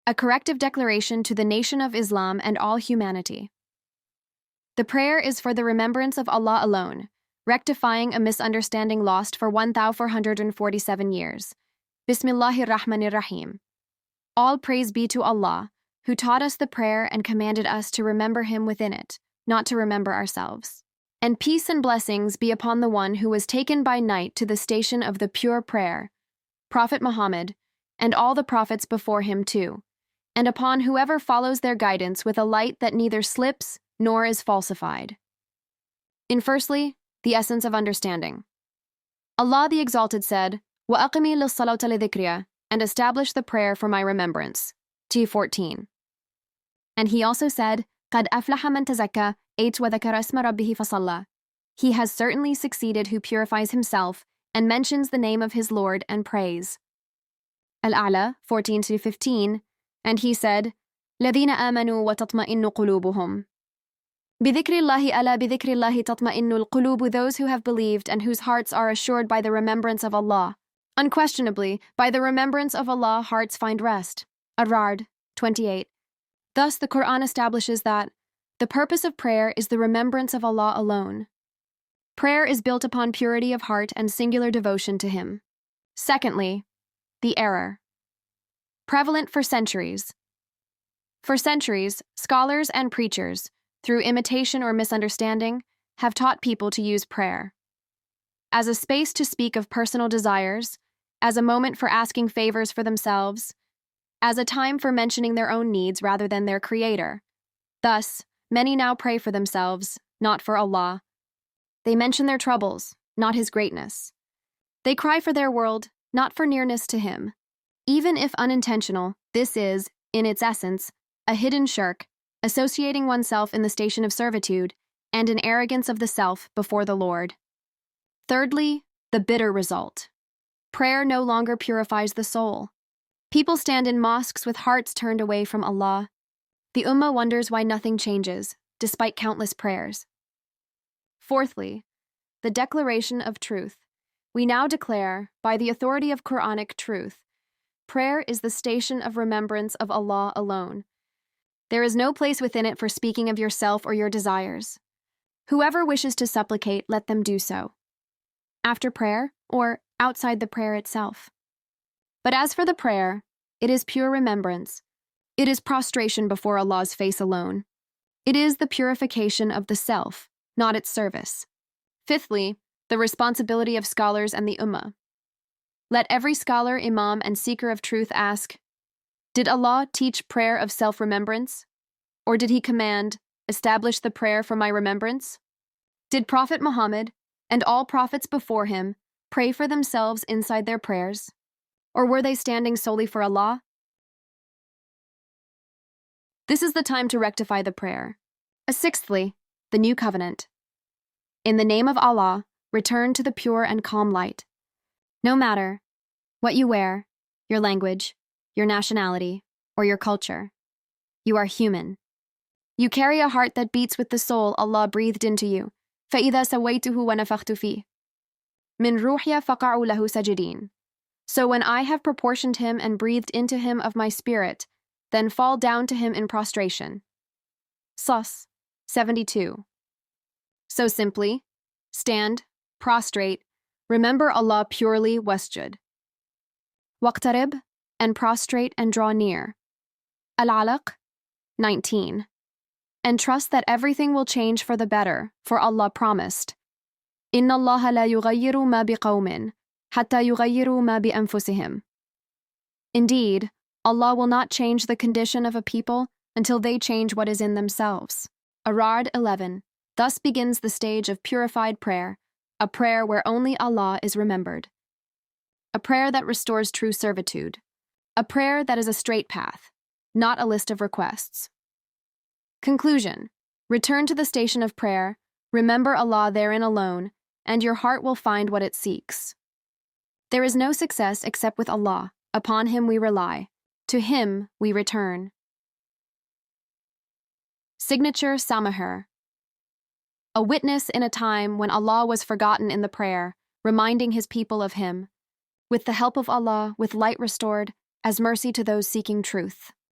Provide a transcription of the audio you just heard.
a corrective declaration to the nation of Islam and all humanity. The prayer is for the remembrance of Allah alone, rectifying a misunderstanding lost for 1447 years. Bismillahir Rahmanir Rahim. All praise be to Allah, who taught us the prayer and commanded us to remember Him within it, not to remember ourselves. And peace and blessings be upon the one who was taken by night to the station of the pure prayer, Prophet Muhammad, and all the prophets before him too, and upon whoever follows their guidance with a light that neither slips nor is falsified. In firstly, the essence of understanding. Allah the Exalted said, وَأَقِمِي لِلصَّلَاةِ لِذِكْرِيَ, and establish the prayer for my remembrance. T14. And He also said, قَدْ أَفْلَحَ مَنْ تَزَكَّى وَذَكَرَ اسْمَ رَبِّهِ فَصَلَّى. He has certainly succeeded who purifies himself and mentions the name of his Lord and prays. الأعلى 14-15, and He said, الَّذِينَ آمَنُوا وَتَطْمَئِنُّ قُلُوبُهُم. بِذِكْرِ اللَّهِ أَلَا بِذِكْرِ اللَّهِ تَطْمَئِنُّ الْقُلُوبُ, those who have believed and whose hearts are assured by the remembrance of Allah. Unquestionably, by the remembrance of Allah, hearts find rest. Ar-Ra'd 28. Thus, the Qur'an establishes that the purpose of prayer is the remembrance of Allah alone. Prayer is built upon purity of heart and singular devotion to Him. Secondly, the error. Prevalent for centuries. For centuries, scholars and preachers, through imitation or misunderstanding, have taught people to use prayer as a space to speak of personal desires, as a moment for asking favors for themselves, as a time for mentioning their own needs rather than their Creator. Thus, many now pray for themselves, not for Allah. They mention their troubles, not His greatness. They cry for their world, not for nearness to Him. Even if unintentional, this is, in its essence, a hidden shirk, associating oneself in the station of servitude and an arrogance of the self before the Lord. Thirdly, the bitter result. Prayer no longer purifies the soul. People stand in mosques with hearts turned away from Allah. The Ummah wonders why nothing changes, despite countless prayers. Fourthly, the declaration of truth. We now declare, by the authority of Qur'anic truth, prayer is the station of remembrance of Allah alone. There is no place within it for speaking of yourself or your desires. Whoever wishes to supplicate, let them do so, after prayer or outside the prayer itself. But as for the prayer, it is pure remembrance. It is prostration before Allah's face alone. It is the purification of the self, not its service. Fifthly, the responsibility of scholars and the Ummah. Let every scholar, imam, and seeker of truth ask, did Allah teach prayer of self-remembrance? Or did He command, establish the prayer for my remembrance? Did Prophet Muhammad and all prophets before him pray for themselves inside their prayers? Or were they standing solely for Allah? This is the time to rectify the prayer. Sixthly, the new covenant. In the name of Allah, return to the pure and calm light. No matter what you wear, your language, your nationality, or your culture, you are human. You carry a heart that beats with the soul Allah breathed into you. فَإِذَا سَوَيْتُهُ وَنَفَخْتُ فِيهِ مِنْ رُوحِيَ فَقَعُوا لَهُ سَاجِدِينَ. So when I have proportioned Him and breathed into Him of my spirit, then fall down to Him in prostration. Sus 72. So simply, stand, prostrate, remember Allah purely wasjud. Waqtarib, and prostrate and draw near. Al-Alaq 19. And trust that everything will change for the better, for Allah promised, Inna Allah la yughayyiru ma biqawmin, hatta yughayyiru ma bi anfusihim. Indeed, Allah will not change the condition of a people until they change what is in themselves. Ar-Ra'd 11. Thus begins the stage of purified prayer, a prayer where only Allah is remembered. A prayer that restores true servitude. A prayer that is a straight path, not a list of requests. Conclusion. Return to the station of prayer, remember Allah therein alone, and your heart will find what it seeks. There is no success except with Allah. Upon Him we rely. To Him we return. Signature Samaher. A witness in a time when Allah was forgotten in the prayer, reminding His people of Him. With the help of Allah, with light restored, as mercy to those seeking truth.